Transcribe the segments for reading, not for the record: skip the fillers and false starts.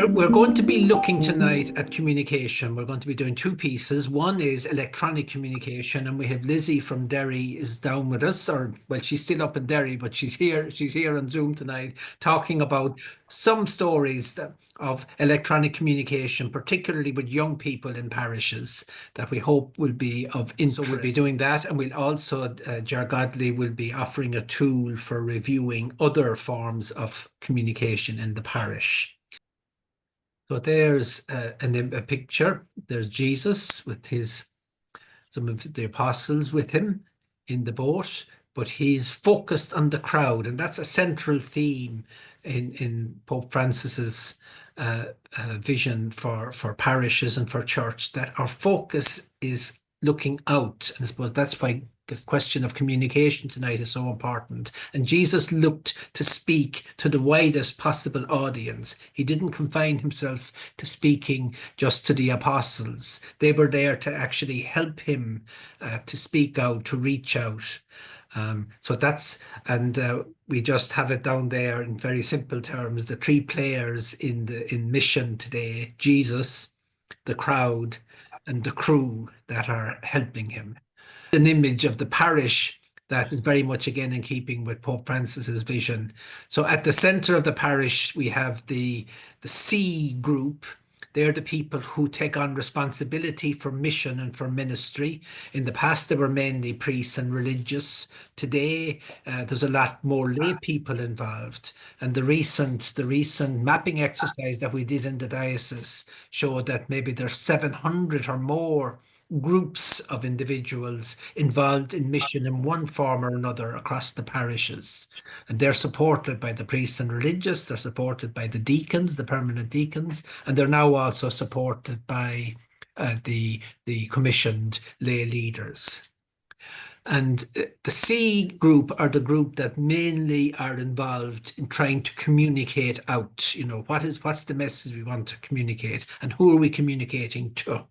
We're going to be looking tonight at communication. We're going to be doing two pieces. One is electronic communication, and we have Lizzie from Derry is down with us, or well, she's still up in Derry, but she's here. She's here on Zoom tonight, talking about some stories of electronic communication, particularly with young people in parishes, that we hope will be of interest. So we'll be doing that, and we'll also, Ger Godley will be offering a tool for reviewing other forms of communication in the parish. So there's a picture. There's Jesus with some of the apostles with him in the boat, but he's focused on the crowd, and that's a central theme in Pope Francis's vision for parishes and for church, that our focus is looking out. And I suppose that's why the question of communication tonight is so important. And Jesus looked to speak to the widest possible audience. He didn't confine himself to speaking just to the apostles. They were there to actually help him to speak out, to reach out. So that's, and we just have it down there in very simple terms, the three players in mission today: Jesus, the crowd, and the crew that are helping him. An image of the parish that is very much again in keeping with Pope Francis's vision. So at the center of the parish, we have the C group. They're the people who take on responsibility for mission and for ministry. In the past, they were mainly priests and religious. Today, there's a lot more lay people involved. And the recent mapping exercise that we did in the diocese showed that maybe there's 700 or more groups of individuals involved in mission in one form or another across the parishes. And they're supported by the priests and religious, they're supported by the deacons, the permanent deacons, and they're now also supported by the commissioned lay leaders. And the C group are the group that mainly are involved in trying to communicate out. You know, what's the message we want to communicate, and who are we communicating to?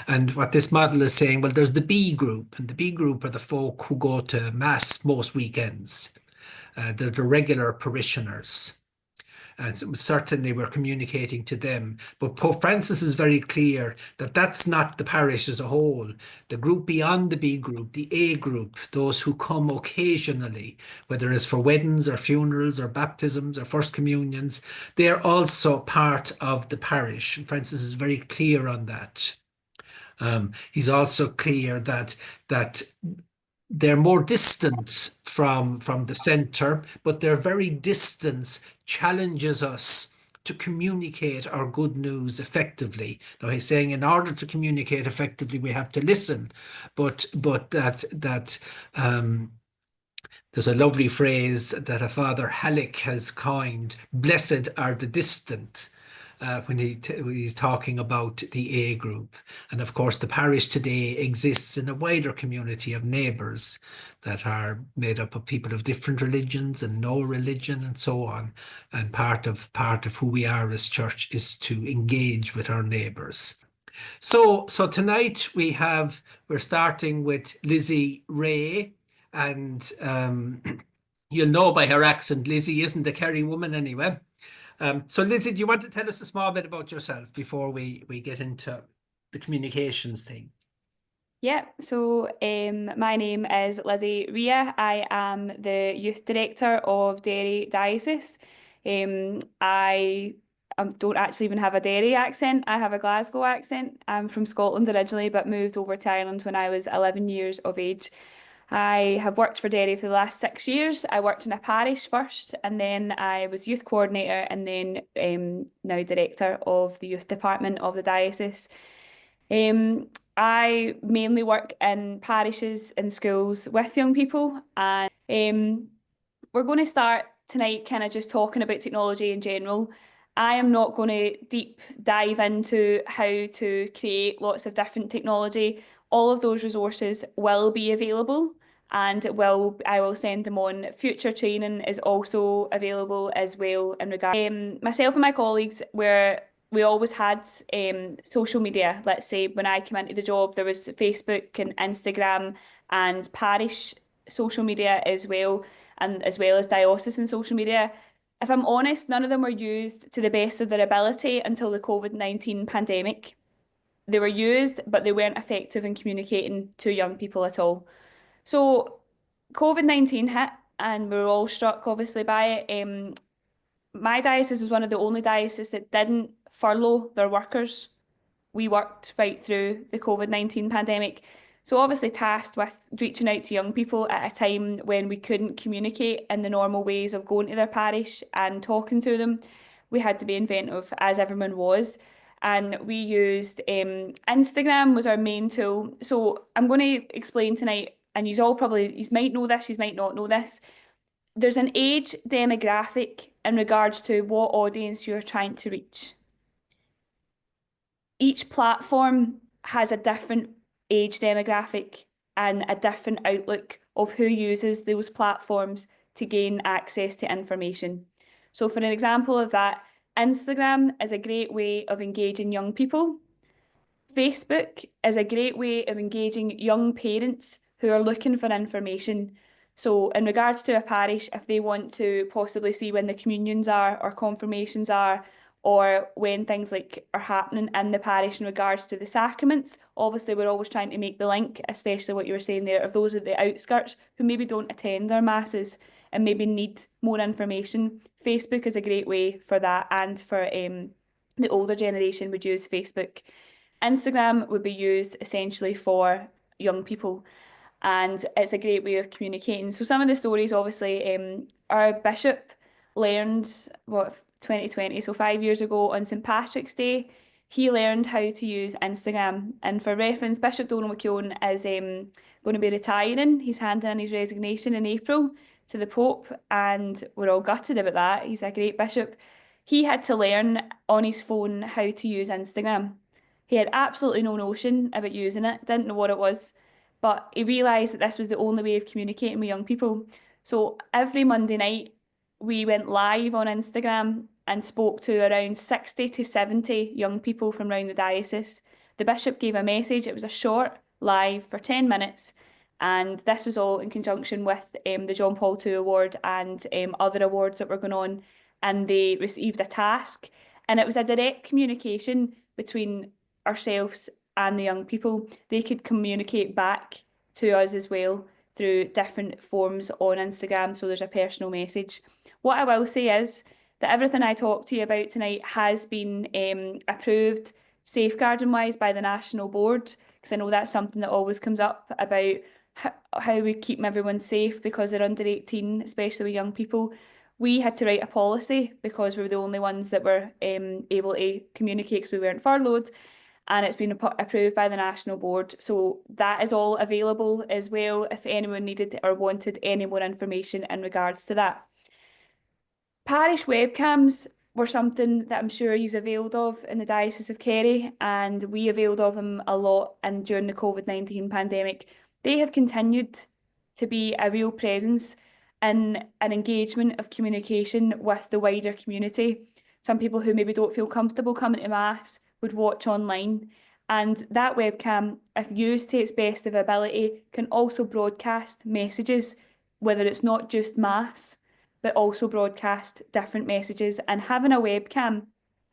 And what this model is saying, well, there's the B group, and the B group are the folk who go to Mass most weekends. They're the regular parishioners. And so certainly we're communicating to them. But Pope Francis is very clear that that's not the parish as a whole. The group beyond the B group, the A group, those who come occasionally, whether it's for weddings or funerals or baptisms or first communions, they're also part of the parish. And Francis is very clear on that. He's also clear that they're more distant from the centre, but their very distance challenges us to communicate our good news effectively. Now he's saying in order to communicate effectively, we have to listen, but that there's a lovely phrase that a Father Halleck has coined: "Blessed are the distant." When he's talking about the A group. And of course, the parish today exists in a wider community of neighbours that are made up of people of different religions and no religion and so on. And part of who we are as church is to engage with our neighbours. So tonight we're starting with Lizzie Ray, and you'll know by her accent, Lizzie isn't a Kerry woman anyway. So Lizzie, do you want to tell us a small bit about yourself before we get into the communications thing? Yeah, so my name is Lizzie Ria. I am the youth director of Derry Diocese. I don't actually even have a Derry accent. I have a Glasgow accent. I'm from Scotland originally, but moved over to Ireland when I was 11 years of age. I have worked for Derry for the last 6 years. I worked in a parish first, and then I was youth coordinator, and then now director of the youth department of the diocese. I mainly work in parishes and schools with young people, and we're going to start tonight kind of just talking about technology in general. I am not going to deep dive into how to create lots of different technology. All of those resources will be available, and I will send them on. Future training is also available as well in regard. Myself and my colleagues we always had social media. Let's say when I came into the job, there was Facebook and Instagram and parish social media as well, and as well as diocesan social media. If I'm honest, none of them were used to the best of their ability until the COVID-19 pandemic. They were used, but they weren't effective in communicating to young people at all. So COVID-19 hit, and we were all struck, obviously, by it. My diocese was one of the only dioceses that didn't furlough their workers. We worked right through the COVID-19 pandemic. So obviously tasked with reaching out to young people at a time when we couldn't communicate in the normal ways of going to their parish and talking to them. We had to be inventive, as everyone was. And we used Instagram was our main tool. So I'm going to explain tonight, and you might know this, you might not know this. There's an age demographic in regards to what audience you're trying to reach. Each platform has a different age demographic and a different outlook of who uses those platforms to gain access to information. So for an example of that, Instagram is a great way of engaging young people. Facebook is a great way of engaging young parents who are looking for information. So in regards to a parish, if they want to possibly see when the communions are or confirmations are, or when things like are happening in the parish in regards to the sacraments, obviously we're always trying to make the link, especially what you were saying there, of those at the outskirts who maybe don't attend their masses and maybe need more information. Facebook is a great way for that, and for the older generation would use Facebook. Instagram would be used essentially for young people, and it's a great way of communicating. So some of the stories, obviously, our bishop learned, 2020, so 5 years ago on St Patrick's Day, he learned how to use Instagram. And for reference, Bishop Donald McKeown is going to be retiring. He's handing in his resignation in April to the Pope, and we're all gutted about that. He's a great bishop. He had to learn on his phone how to use Instagram. He had absolutely no notion about using it, didn't know what it was, but he realised that this was the only way of communicating with young people. So every Monday night, we went live on Instagram and spoke to around 60 to 70 young people from around the diocese. The bishop gave a message. It was a short live for 10 minutes. And this was all in conjunction with the John Paul II Award and other awards that were going on. And they received a task. And it was a direct communication between ourselves and the young people. They could communicate back to us as well through different forms on Instagram. So there's a personal message. What I will say is that everything I talked to you about tonight has been approved safeguarding wise by the National Board, because I know that's something that always comes up about how we keep everyone safe because they're under 18, especially with young people. We had to write a policy because we were the only ones that were able to communicate because we weren't furloughed, and it's been approved by the National Board. So that is all available as well if anyone needed or wanted any more information in regards to that. Parish webcams were something that I'm sure you've availed of in the Diocese of Kerry, and we availed of them a lot and during the COVID-19 pandemic. They have continued to be a real presence in an engagement of communication with the wider community. Some people who maybe don't feel comfortable coming to Mass would watch online, and that webcam, if used to its best of ability, can also broadcast messages, whether it's not just Mass, but also broadcast different messages. And having a webcam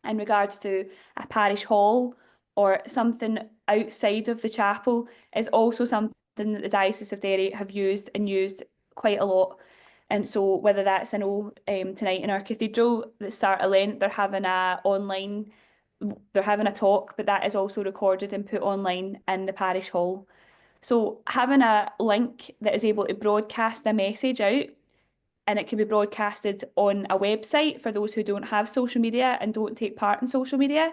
in regards to a parish hall or something outside of the chapel is also something that the Diocese of Derry have used and used quite a lot. And so whether that's, I know tonight in our cathedral, the start of Lent, they're having a talk, but that is also recorded and put online in the parish hall. So having a link that is able to broadcast a message out, and it can be broadcasted on a website for those who don't have social media and don't take part in social media.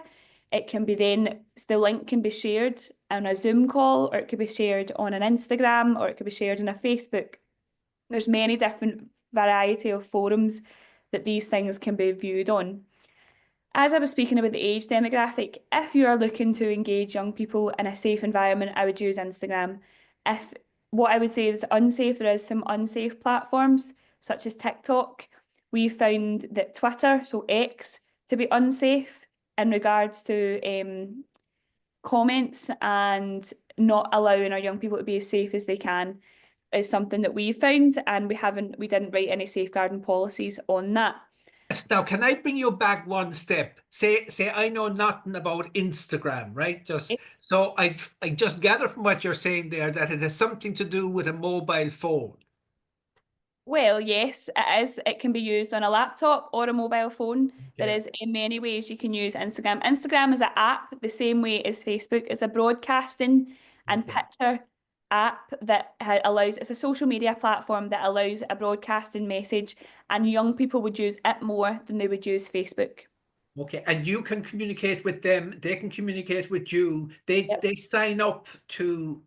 It can be the link can be shared on a Zoom call, or it could be shared on an Instagram, or it could be shared on a Facebook. There's many different variety of forums that these things can be viewed on. As I was speaking about the age demographic, if you are looking to engage young people in a safe environment, I would use Instagram. If what I would say is unsafe, there is some unsafe platforms such as TikTok. We found that Twitter, so X, to be unsafe in regards to comments and not allowing our young people to be as safe as they can is something that we found, and we didn't write any safeguarding policies on that. Now, can I bring you back one step? Say I know nothing about Instagram, right? Just so I just gather from what you're saying there that it has something to do with a mobile phone. Well, yes, it is. It can be used on a laptop or a mobile phone. There Okay. is in many ways you can use Instagram. Instagram is an app the same way as Facebook. It's a broadcasting and Okay. picture app that allows, it's a social media platform that allows a broadcasting message, and young people would use it more than they would use Facebook. Okay. And you can communicate with them. They can communicate with you. They sign up to.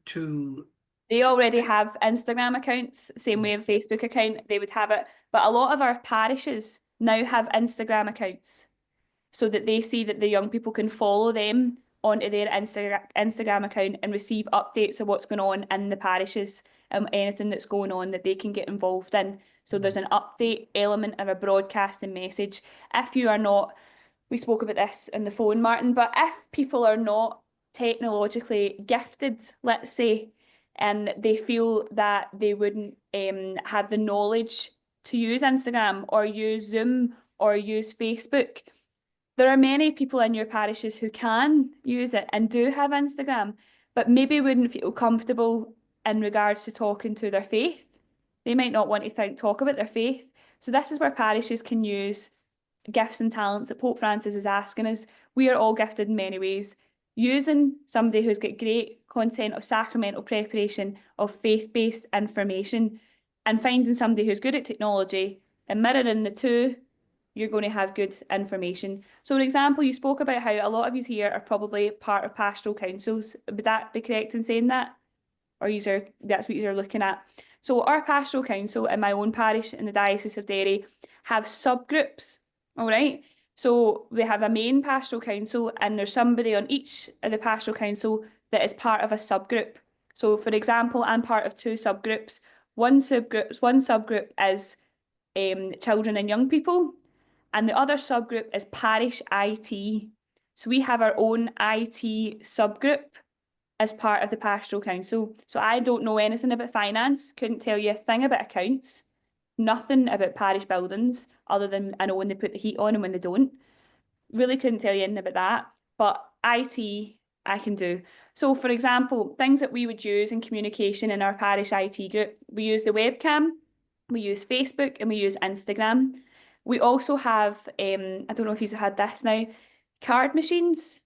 They already have Instagram accounts, same way a Facebook account, they would have it. But a lot of our parishes now have Instagram accounts so that they see that the young people can follow them onto their Instagram account and receive updates of what's going on in the parishes, anything that's going on that they can get involved in. So there's an update element of a broadcasting message. If you are not, we spoke about this on the phone, Martin, but if people are not technologically gifted, let's say, and they feel that they wouldn't have the knowledge to use Instagram or use Zoom or use Facebook, there are many people in your parishes who can use it and do have Instagram, but maybe wouldn't feel comfortable in regards to talking to their faith. They might not want to talk about their faith. So this is where parishes can use gifts and talents that Pope Francis is asking us. We are all gifted in many ways. Using somebody who's got great content of sacramental preparation, of faith-based information, and finding somebody who's good at technology and mirroring the two, you're going to have good information. So, for example, you spoke about how a lot of you here are probably part of pastoral councils. Would that be correct in saying that? Or that's what you're looking at. So our pastoral council in my own parish in the Diocese of Derry have subgroups, all right? So we have a main pastoral council and there's somebody on each of the pastoral council that is part of a subgroup. So for example, I'm part of two subgroups. One subgroup is children and young people, and the other subgroup is parish IT. So we have our own IT subgroup as part of the pastoral council. So I don't know anything about finance, couldn't tell you a thing about accounts, nothing about parish buildings, other than I know when they put the heat on and when they don't. Really couldn't tell you anything about that. But IT, I can do. So, for example, things that we would use in communication in our parish IT group, we use the webcam, we use Facebook, and we use Instagram. We also have, I don't know if you've had this now, card machines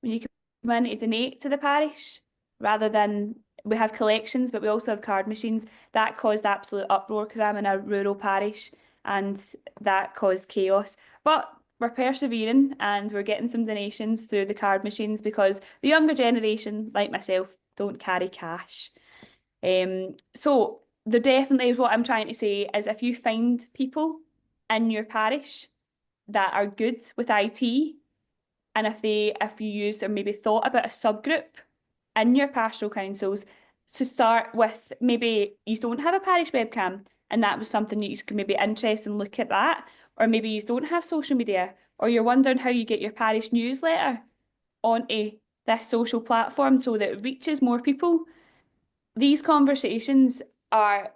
when you come in to donate to the parish, rather than we have collections, but we also have card machines. That caused absolute uproar because I'm in a rural parish and that caused chaos. But we're persevering and we're getting some donations through the card machines because the younger generation, like myself, don't carry cash. So there definitely is what I'm trying to say is if you find people in your parish that are good with IT, and if you used or maybe thought about a subgroup in your pastoral councils to start with, maybe you don't have a parish webcam and that was something that you could maybe interest and look at that, or maybe you don't have social media, or you're wondering how you get your parish newsletter onto this social platform so that it reaches more people. These conversations are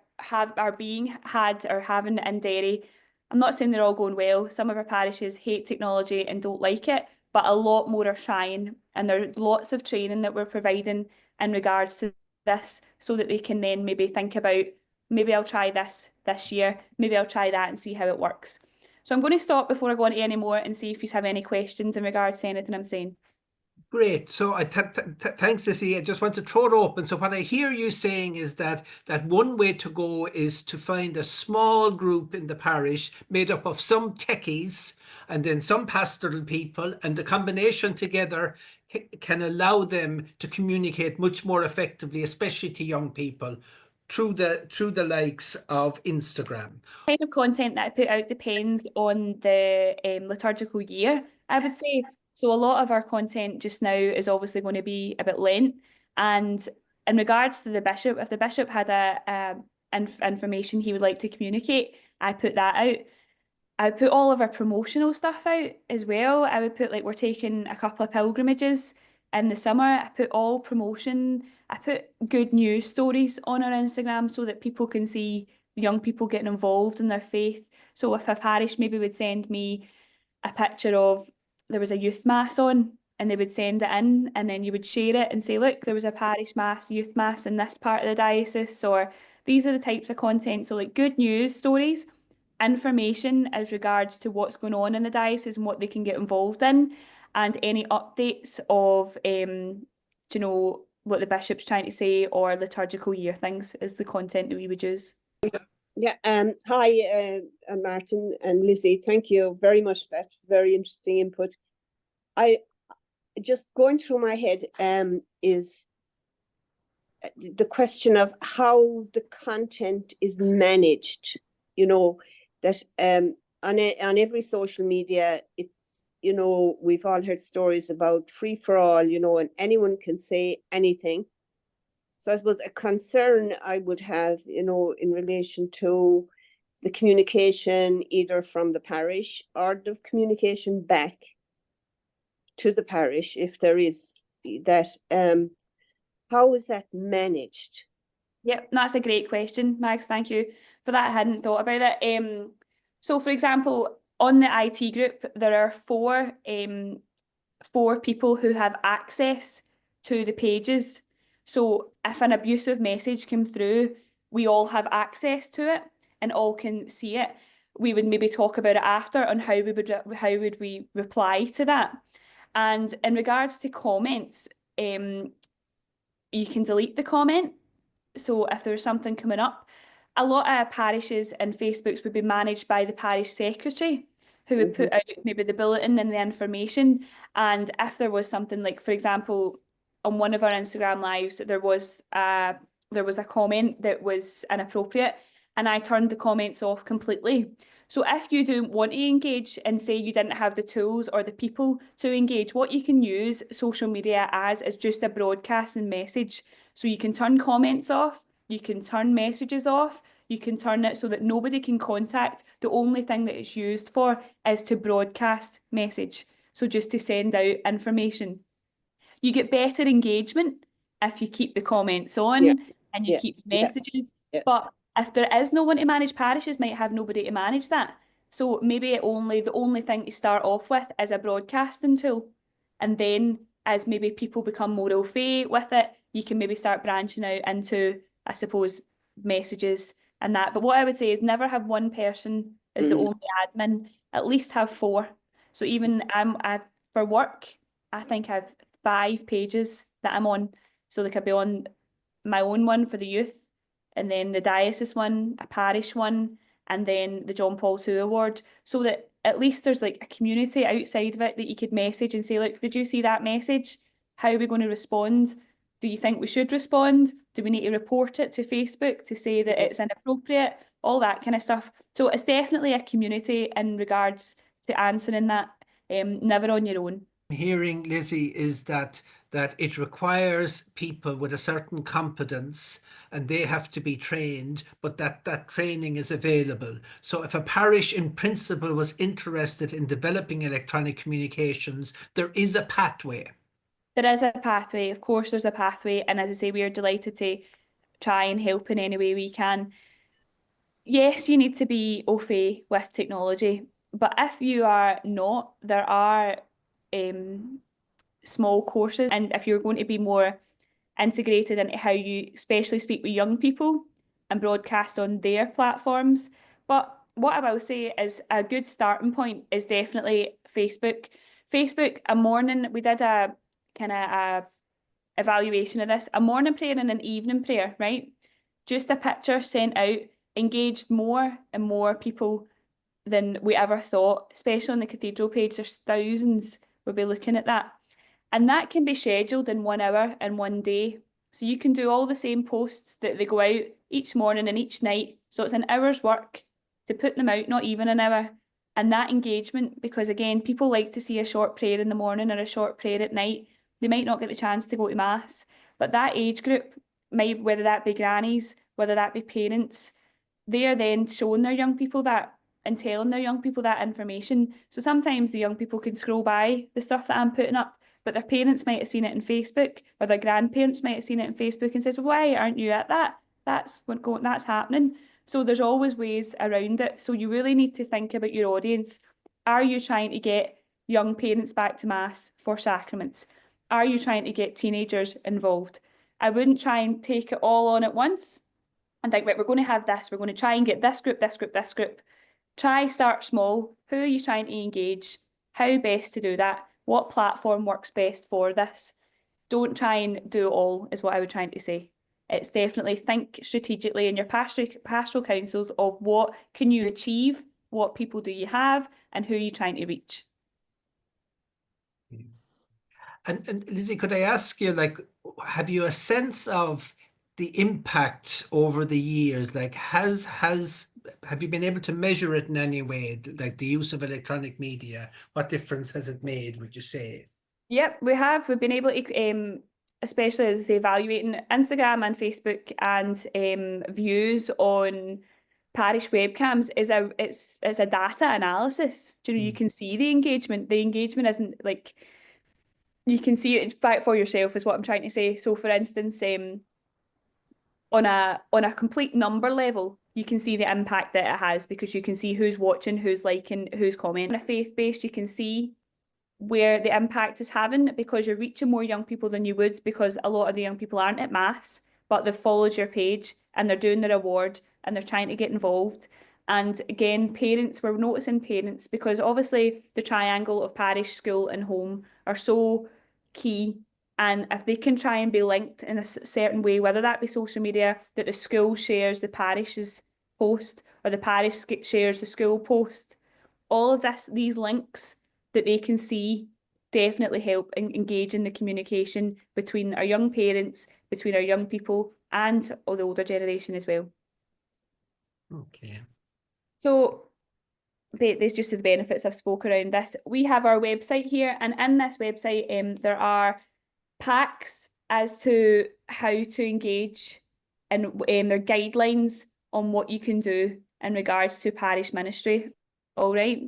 being had or having in Derry. I'm not saying they're all going well. Some of our parishes hate technology and don't like it, but a lot more are trying. And there's lots of training that we're providing in regards to this so that they can then maybe think about, maybe I'll try this year, maybe I'll try that and see how it works. So I'm going to stop before I go on to any more and see if you have any questions in regards to anything I'm saying. Great. So thanks, Sissy. I just want to throw it open. So what I hear you saying is that one way to go is to find a small group in the parish made up of some techies and then some pastoral people, and the combination together can allow them to communicate much more effectively, especially to young people, through the likes of Instagram. Kind of content that I put out depends on the liturgical year, I would say. So a lot of our content just now is obviously going to be about Lent. And in regards to the bishop, if the bishop had information he would like to communicate, I put that out. I put all of our promotional stuff out as well. I would put like we're taking a couple of pilgrimages in the summer. I put all promotion. I put good news stories on our Instagram so that people can see young people getting involved in their faith. So if a parish maybe would send me a picture of there was a youth mass on, and they would send it in, and then you would share it and say, look, there was a parish mass, youth mass in this part of the diocese, or these are the types of content. So like good news stories, information as regards to what's going on in the diocese and what they can get involved in, and any updates of you know, what the bishop's trying to say, or liturgical year things is the content that we would use. Yeah. Hi, Martin and Lizzie. Thank you very much for that very interesting input. I just going through my head is the question of how the content is managed. You know, that on every social media, it's, you know, we've all heard stories about free for all, you know, and anyone can say anything. So I suppose a concern I would have, you know, in relation to the communication either from the parish or the communication back to the parish, if there is that, how is that managed? Yep, that's a great question, Mags. Thank you for that. I hadn't thought about it. So for example, on the IT group, there are four people who have access to the pages. So if an abusive message came through, we all have access to it and all can see it. We would maybe talk about it after on how would we reply to that. And in regards to comments, you can delete the comment. So if there's something coming up, a lot of parishes and Facebooks would be managed by the parish secretary, who would put out maybe the bulletin and the information. And if there was something like, for example, on one of our Instagram lives, there was a comment that was inappropriate, and I turned the comments off completely. So if you don't want to engage and say you didn't have the tools or the people to engage, what you can use social media as is just a broadcasting message. So you can turn comments off, you can turn messages off, you can turn it so that nobody can contact. The only thing that it's used for is to broadcast message. So just to send out information. You get better engagement if you keep the comments on and you keep the messages. But if there is no one to manage, parishes might have nobody to manage that. So maybe the only thing to start off with is a broadcasting tool. And then as maybe people become more au fait with it, you can maybe start branching out into, I suppose, messages and that. But what I would say is never have one person as the only admin, at least have four. So even for work, I think I've 5 pages that I'm on. So they could be on my own one for the youth, and then the diocese one, a parish one, and then the John Paul II award, so that at least there's like a community outside of it that you could message and say, look, did you see that message? How are we going to respond? Do you think we should respond? Do we need to report it to Facebook to say that it's inappropriate? All that kind of stuff. So it's definitely a community in regards to answering that, never on your own. Hearing, Lizzie, is that it requires people with a certain competence and they have to be trained, but that training is available. So if a parish in principle was interested in developing electronic communications, there is a pathway. There is a pathway, of course there's a pathway, and as I say, we are delighted to try and help in any way we can. Yes, you need to be au fait with technology, but if you are not, there are small courses, and if you're going to be more integrated into how you especially speak with young people and broadcast on their platforms. But what I will say is a good starting point is definitely Facebook. Facebook, a morning, we did a kind of a evaluation of this, a morning prayer and an evening prayer, right? Just a picture sent out engaged more and more people than we ever thought, especially on the cathedral page. There's thousands will be looking at that. And that can be scheduled in 1 hour and 1 day. So you can do all the same posts that they go out each morning and each night. So it's an hour's work to put them out, not even an hour. And that engagement, because again, people like to see a short prayer in the morning or a short prayer at night. They might not get the chance to go to mass. But that age group, might, whether that be grannies, whether that be parents, they are then showing their young people that and telling their young people that information. So sometimes the young people can scroll by the stuff that I'm putting up, but their parents might have seen it in Facebook, or their grandparents might have seen it in Facebook and says, well, why aren't you at that? That's happening. So there's always ways around it. So you really need to think about your audience. Are you trying to get young parents back to Mass for sacraments? Are you trying to get teenagers involved? I wouldn't try and take it all on at once and think, right, we're going to have this, we're going to try and get this group, this group, this group. Try, start small. Who are you trying to engage? How best to do that? What platform works best for this? Don't try and do it all, is what I would try to say. It's definitely think strategically in your pastoral councils of what can you achieve, what people do you have, and who are you trying to reach. And Lizzie, could I ask you, like, have you a sense of the impact over the years? Like, have you been able to measure it in any way? Like the use of electronic media, what difference has it made, would you say? Yep, we have. We've been able to, especially as I say, evaluating Instagram and Facebook and views on parish webcams is it's a data analysis. Do you know, you can see the engagement. The engagement isn't like you can see it for yourself is what I'm trying to say. So for instance, on a complete number level, you can see the impact that it has because you can see who's watching, who's liking, who's commenting. On a faith-based, you can see where the impact is having because you're reaching more young people than you would because a lot of the young people aren't at Mass, but they've followed your page and they're doing their award and they're trying to get involved. And again, parents, we're noticing parents because obviously the triangle of parish, school and home are so key. And if they can try and be linked in a certain way, whether that be social media, that the school shares the parish's post or the parish shares the school post, all of these links that they can see definitely help engage in the communication between our young parents, between our young people and the older generation as well. Okay. So there's just the benefits I've spoke around this. We have our website here, and in this website there are packs as to how to engage and their guidelines on what you can do in regards to parish ministry. All right.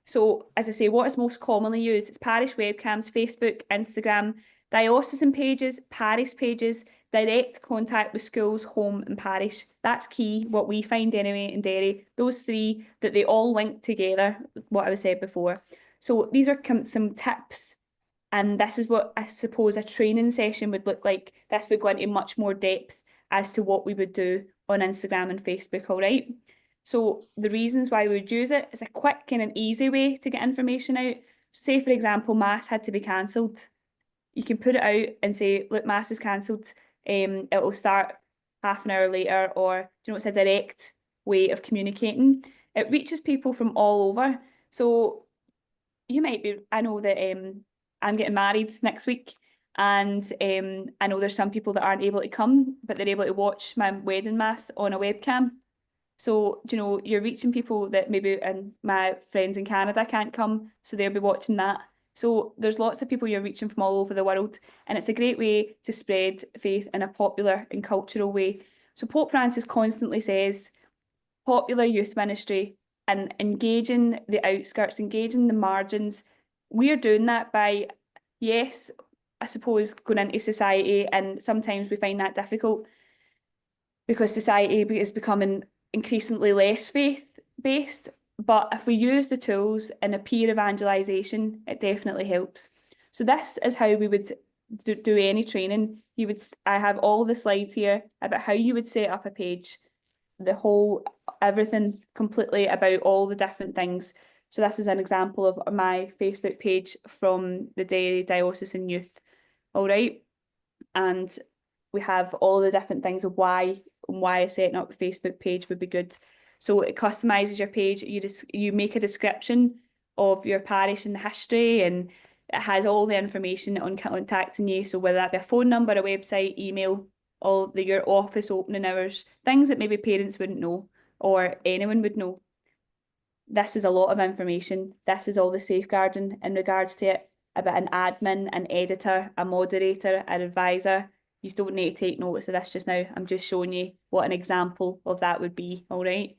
So as I say, what is most commonly used? It's parish webcams, Facebook, Instagram, diocesan pages, parish pages, direct contact with schools, home and parish. That's key, what we find anyway in Derry. Those three, that they all link together, what I was said before. So these are some tips, and this is what I suppose a training session would look like. This would go into much more depth as to what we would do on Instagram and Facebook, all right? So the reasons why we would use it is a quick and an easy way to get information out. Say, for example, Mass had to be cancelled. You can put it out and say, look, Mass is cancelled. It will start half an hour later, or do you know, it's a direct way of communicating. It reaches people from all over. So you might be, I know that I'm getting married next week, and I know there's some people that aren't able to come, but they're able to watch my wedding Mass on a webcam. So, you know, you're reaching people that maybe, and my friends in Canada can't come, so they'll be watching that. So there's lots of people you're reaching from all over the world, and it's a great way to spread faith in a popular and cultural way. So Pope Francis constantly says, popular youth ministry and engaging the outskirts, engaging the margins. We're doing that by, yes, I suppose, going into society, and sometimes we find that difficult because society is becoming increasingly less faith-based, but if we use the tools in a peer evangelisation, it definitely helps. So this is how we would do any training. I have all the slides here about how you would set up a page, everything completely about all the different things. So this is an example of my Facebook page from the Derry Diocesan Youth, all right? And we have all the different things of why setting up a Facebook page would be good. So it customises your page. You make a description of your parish and the history, and it has all the information on contacting you. So whether that be a phone number, a website, email, your office opening hours, things that maybe parents wouldn't know or anyone would know. This is a lot of information. This is all the safeguarding in regards to it, about an admin, an editor, a moderator, an advisor. You don't need to take notice of this just now. I'm just showing you what an example of that would be, all right?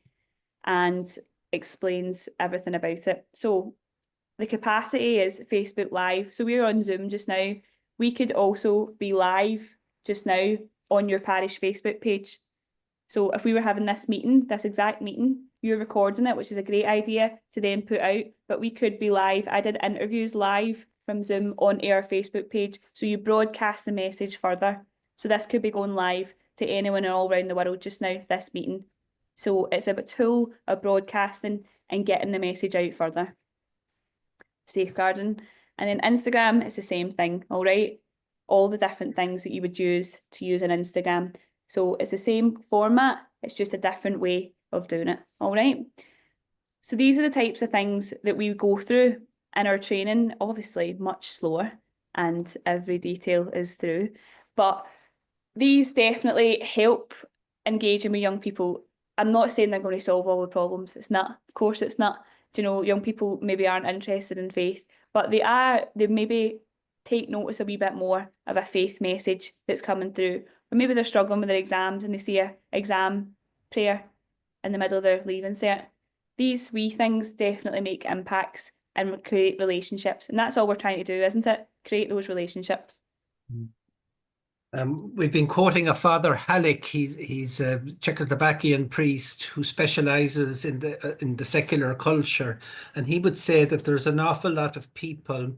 And explains everything about it. So the capacity is Facebook Live. So we're on Zoom just now. We could also be live just now on your parish Facebook page. So if we were having this meeting, this exact meeting, you're recording it, which is a great idea to then put out, but we could be live. I did interviews live from Zoom on our Facebook page, so you broadcast the message further. So this could be going live to anyone all around the world just now, this meeting. So it's a tool of broadcasting and getting the message out further. Safeguarding. And then Instagram, it's the same thing, all right? All the different things that you would use to use an Instagram. So it's the same format, it's just a different way of doing it, all right? So these are the types of things that we go through in our training, obviously much slower, and every detail is through. But these definitely help engaging with young people. I'm not saying they're going to solve all the problems. It's not. Of course it's not. Do you know, young people maybe aren't interested in faith, but they maybe take notice a wee bit more of a faith message that's coming through. Or maybe they're struggling with their exams and they see a exam prayer in the middle of their leaving cert. These wee things definitely make impacts and create relationships. And that's all we're trying to do, isn't it? Create those relationships. We've been quoting a Father Halleck. He's a Czechoslovakian priest who specializes in the secular culture, and he would say that there's an awful lot of people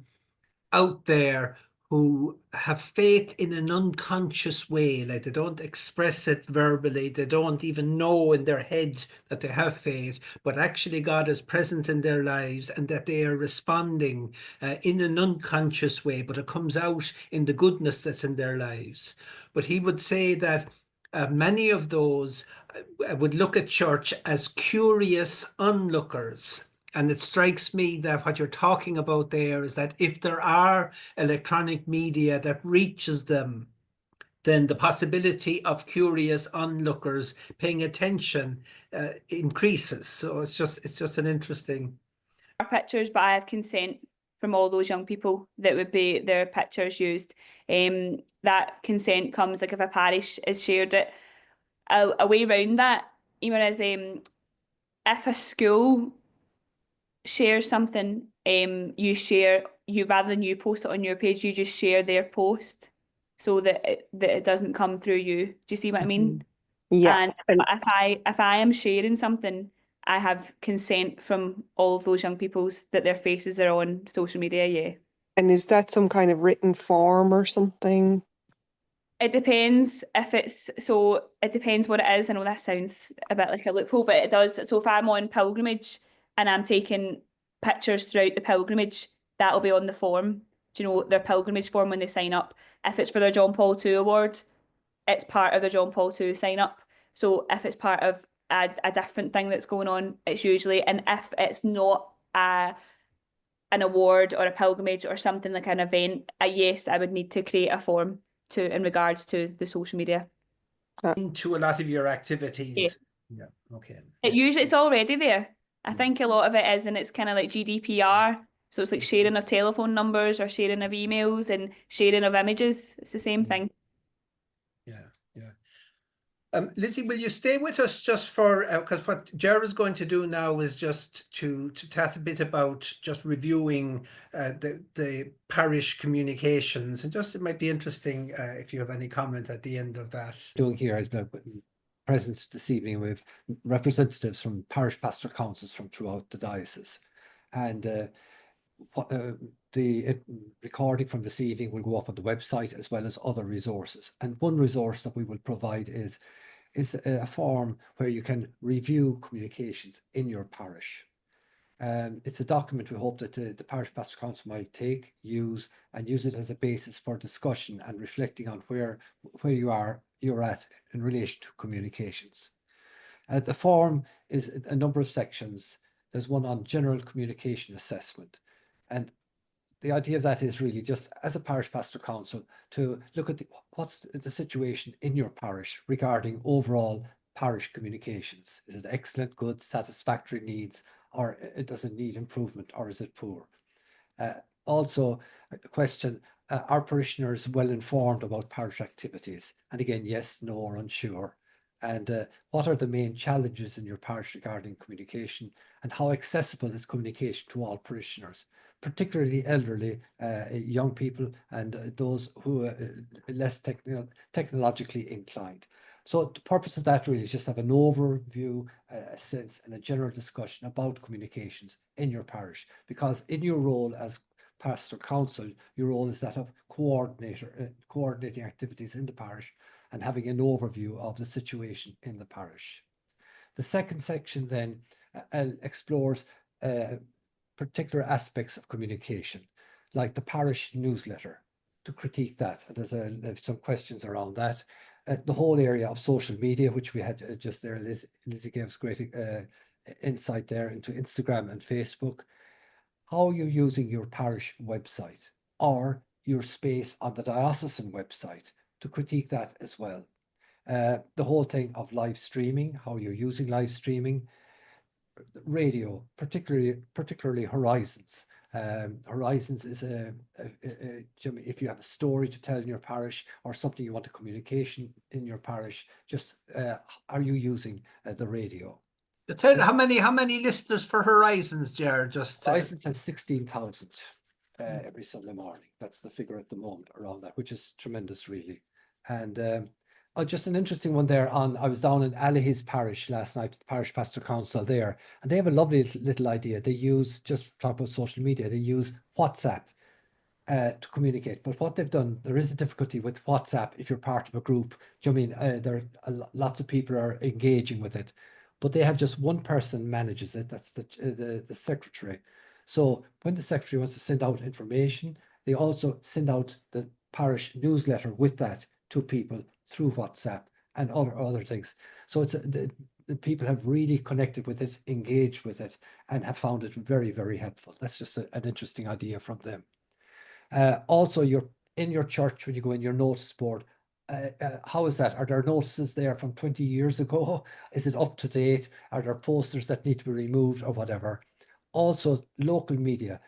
out there who have faith in an unconscious way, like they don't express it verbally, they don't even know in their head that they have faith, but actually God is present in their lives and that they are responding in an unconscious way, but it comes out in the goodness that's in their lives. But he would say that many of those would look at church as curious onlookers. And it strikes me that what you're talking about there is that if there are electronic media that reaches them, then the possibility of curious onlookers paying attention increases. So it's just an interesting. Our pictures, but I have consent from all those young people that would be their pictures used. That consent comes like if a parish is shared it. A way around that, even as if a school share something, you rather than you post it on your page, you just share their post so that it doesn't come through you. Do you see what I mean? Yeah. And if I am sharing something, I have consent from all of those young people's that their faces are on social media, yeah. And is that some kind of written form or something? It depends it depends what it is. I know that sounds a bit like a loophole, but it does. So if I'm on pilgrimage and I'm taking pictures throughout the pilgrimage, that'll be on the form. Do you know, their pilgrimage form when they sign up? If it's for their John Paul II award, it's part of their John Paul II sign up. So if it's part of a different thing that's going on, it's usually, and if it's not an award or a pilgrimage or something like an event, yes, I would need to create a form in regards to the social media. Into a lot of your activities. Yeah. Yeah. Okay. It's already there. I think a lot of it is, and it's kind of like GDPR. So it's like sharing of telephone numbers or sharing of emails and sharing of images. It's the same thing. Yeah. Lizzie, will you stay with us just for, because what Ger is going to do now is just to chat a bit about just reviewing the parish communications, and just it might be interesting if you have any comment at the end of that. Doing here is present this evening with representatives from parish pastor councils from throughout the diocese, and the recording from this evening will go up on the website as well as other resources. And one resource that we will provide is a form where you can review communications in your parish. It's a document we hope that the parish pastor council might use it as a basis for discussion and reflecting on where you're at in relation to communications. The form is a number of sections. There's one on general communication assessment, and the idea of that is really just as a parish pastor council to look at what's the situation in your parish regarding overall parish communications. Is it excellent, good, satisfactory, needs, or does it need improvement, or is it poor? Also, a question, are parishioners well informed about parish activities? And again, yes, no, or unsure. And what are the main challenges in your parish regarding communication, and how accessible is communication to all parishioners, particularly elderly, young people, and those who are less technologically inclined? So the purpose of that really is just have an overview, a sense, and a general discussion about communications in your parish. Because in your role as pastor council, your role is that of coordinating activities in the parish and having an overview of the situation in the parish. The second section then explores particular aspects of communication, like the parish newsletter, to critique that. And there's some questions around that. The whole area of social media, which we had just there, Lizzie gave us great insight there into Instagram and Facebook. How you're using your parish website or your space on the diocesan website, to critique that as well. The whole thing of live streaming, how you're using live streaming, radio, particularly Horizons. Horizons is if you have a story to tell in your parish or something you want a communication in your parish, just are you using the radio? Tell how many listeners for Horizons, Ger? Horizons has 16,000 every Sunday morning. That's the figure at the moment around that, which is tremendous, really. And just an interesting one there I was down in Alihi's parish last night, the parish pastor council there, and they have a lovely little idea. They use, just talk about social media, they use WhatsApp to communicate. But what they've done, there is a difficulty with WhatsApp if you're part of a group. Do you know what I mean? There are lots of people are engaging with it, but they have just one person manages it. That's the secretary. So when the secretary wants to send out information, they also send out the parish newsletter with that to people through WhatsApp and other things. So it's the people have really connected with it, engaged with it, and have found it very, very helpful. That's just an interesting idea from them. Also, you're in your church when you go in your notice board. How is that? Are there notices there from 20 years ago? Is it up to date? Are there posters that need to be removed or whatever? Also, local media.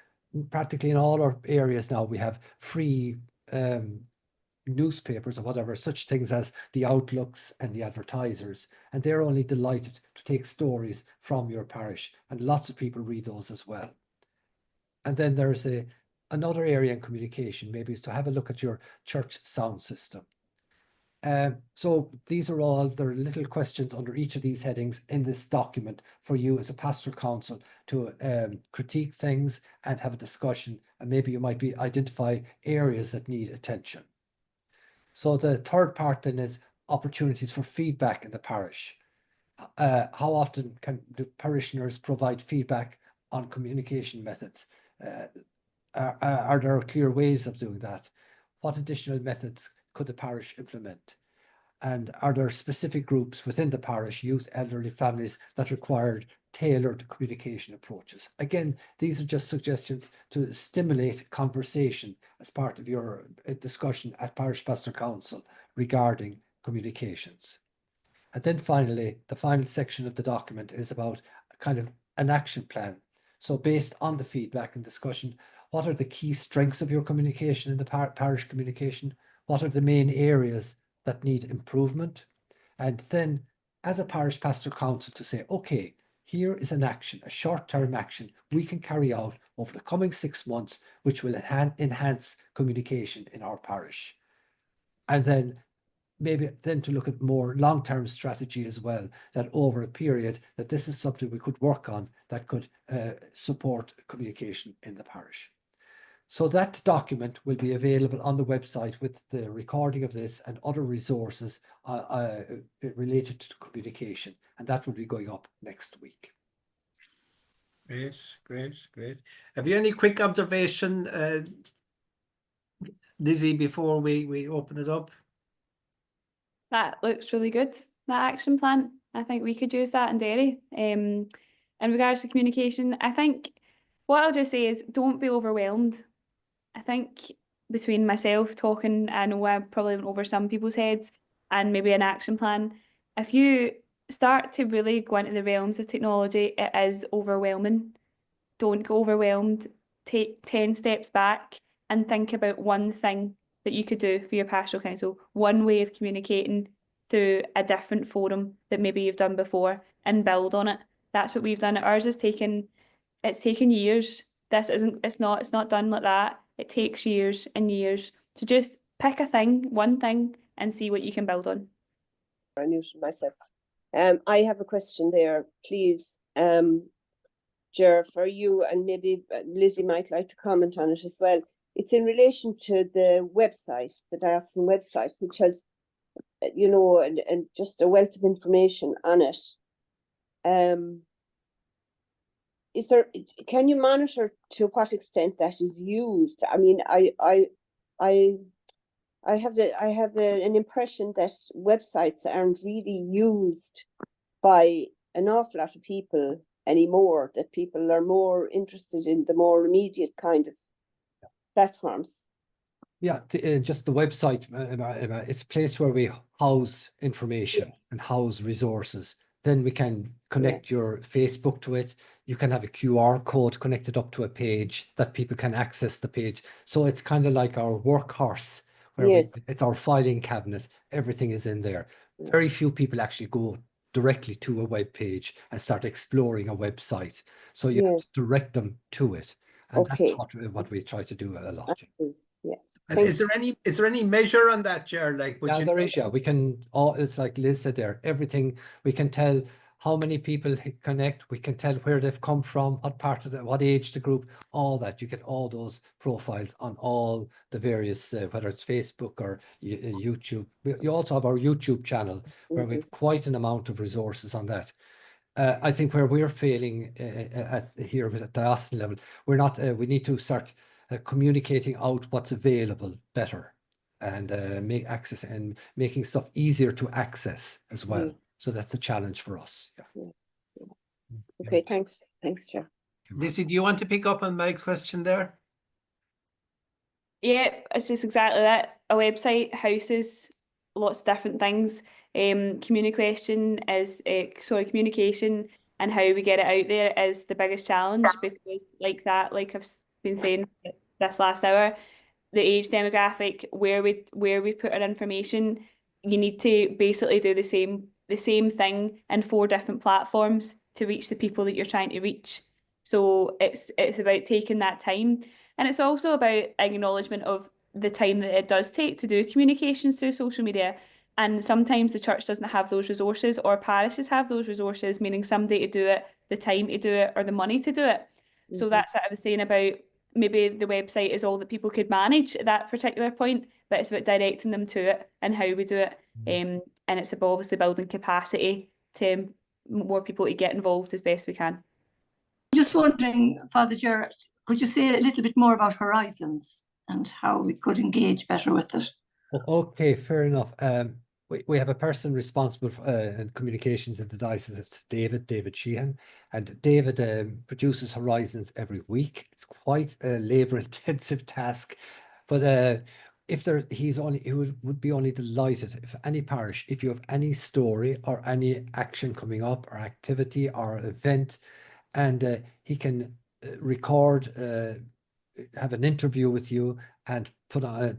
Practically in all our areas now, we have free newspapers or whatever, such things as the Outlooks and the Advertisers, and they're only delighted to take stories from your parish, and lots of people read those as well. And then there's another area in communication, maybe, is to have a look at your church sound system. So these are all, there are little questions under each of these headings in this document for you as a pastoral council to critique things and have a discussion, and maybe you might identify areas that need attention. So the third part then is opportunities for feedback in the parish. How often can the parishioners provide feedback on communication methods? Are there clear ways of doing that? What additional methods could the parish implement? And are there specific groups within the parish, youth, elderly, families, that required tailored communication approaches? Again, these are just suggestions to stimulate conversation as part of your discussion at Parish Pastor Council regarding communications. And then finally, the final section of the document is about a kind of an action plan. So based on the feedback and discussion, what are the key strengths of your communication in the parish communication? What are the main areas that need improvement? And then as a parish pastor council to say, okay, here is an action, a short-term action we can carry out over the coming 6 months, which will enhance communication in our parish. And then maybe then to look at more long-term strategy as well, that over a period, that this is something we could work on that could support communication in the parish. So that document will be available on the website with the recording of this and other resources related to communication, and that will be going up next week. Great. Have you any quick observation, Lizzie, before we open it up? That looks really good, that action plan. I think we could use that in Derry. In regards to communication, I think what I'll just say is don't be overwhelmed. I think between myself talking, I know I probably went over some people's heads, and maybe an action plan. If you start to really go into the realms of technology, it is overwhelming. Don't get overwhelmed. Take 10 steps back and think about one thing that you could do for your pastoral council, one way of communicating through a different forum that maybe you've done before, and build on it. That's what we've done. Ours has taken, it's taken years. It's not done like that. It takes years and years. So just pick a thing, one thing, and see what you can build on. I muted myself. I have a question there, please. Ger, for you, and maybe Lizzie might like to comment on it as well. It's in relation to the website, the diocesan website, which has, you know, and just a wealth of information on it. Is there? Can you monitor to what extent that is used? I mean, I have an impression that websites aren't really used by an awful lot of people anymore, that people are more interested in the more immediate kind of platforms. Yeah, just the website, it's a place where we house information and house resources. Then we can connect your Facebook to it. You can have a QR code connected up to a page that people can access the page. So it's kind of like our workhorse, where it's our filing cabinet. Everything is in there. Very few people actually go directly to a web page and start exploring a website. So you have to direct them to it. And that's what we try to do a lot. And is there any measure on that, Ger? Like, yeah, there is. Yeah, we can. It's like Liz said there. Everything we can tell how many people connect. We can tell where they've come from, what part of what age the group, all that. You get all those profiles on all the various, whether it's Facebook or YouTube. You also have our YouTube channel where we've quite an amount of resources on that. I think where we're failing here at diocesan level, we're not. We need to start communicating out what's available better, and make access and making stuff easier to access as well. So that's a challenge for us. Okay, thanks, Chair. Lizzie, do you want to pick up on Mike's question there? Yeah, it's just exactly that. A website houses lots of different things. Communication and how we get it out there is the biggest challenge, because like I've been saying this last hour, the age demographic, where we put our information, you need to basically do the same thing in 4 different platforms to reach the people that you're trying to reach. So it's about taking that time, and it's also about acknowledgement of the time that it does take to do communications through social media. And sometimes the church doesn't have those resources, or parishes have those resources, meaning somebody to do it, the time to do it, or the money to do it. So that's what I was saying about maybe the website is all that people could manage at that particular point, but it's about directing them to it and how we do it. And it's about obviously building capacity to more people to get involved as best we can. Just wondering, Father Gerard, could you say a little bit more about Horizons and how we could engage better with it? Okay, fair enough. We have a person responsible for in communications at the diocese. It's David Sheehan, and David produces Horizons every week. It's quite a labor-intensive task, but he would be only delighted if any parish, if you have any story or any action coming up or activity or event, and he can record, have an interview with you and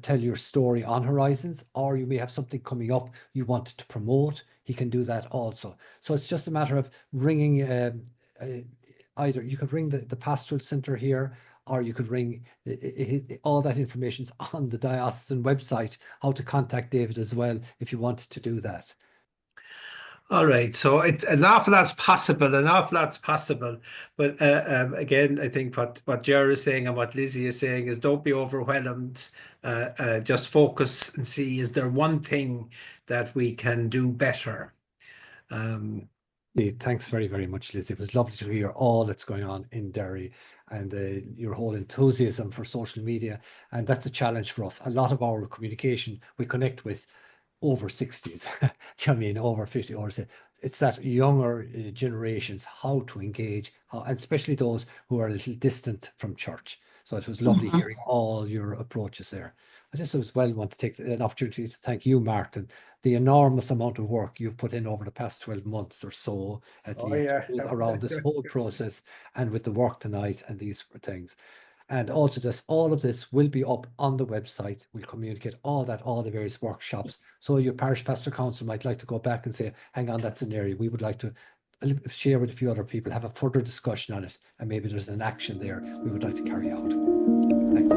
tell your story on Horizons, or you may have something coming up you want to promote. He can do that also. So it's just a matter of ringing, either you could ring the pastoral centre here, or you could ring, all that information's on the diocesan website, how to contact David as well, if you want to do that. All right, so it's an awful lot's possible, but again, I think what Ger is saying and what Lizzie is saying is don't be overwhelmed. Just focus and see, is there one thing that we can do better? Thanks very, very much, Liz. It was lovely to hear all that's going on in Derry and your whole enthusiasm for social media. And that's a challenge for us. A lot of our communication, we connect with over 60s, do you know what I mean, over 50, or it's that younger generations, how to engage, and especially those who are a little distant from church. So it was lovely hearing all your approaches there. I just as well want to take an opportunity to thank you, Martin, the enormous amount of work you've put in over the past 12 months or so, at least, around this whole process, and with the work tonight and these things. And also just all of this will be up on the website. We'll communicate all the various workshops. So your parish pastor council might like to go back and say, hang on, that's an area we would like to share with a few other people, have a further discussion on it. And maybe there's an action there we would like to carry out. Thanks.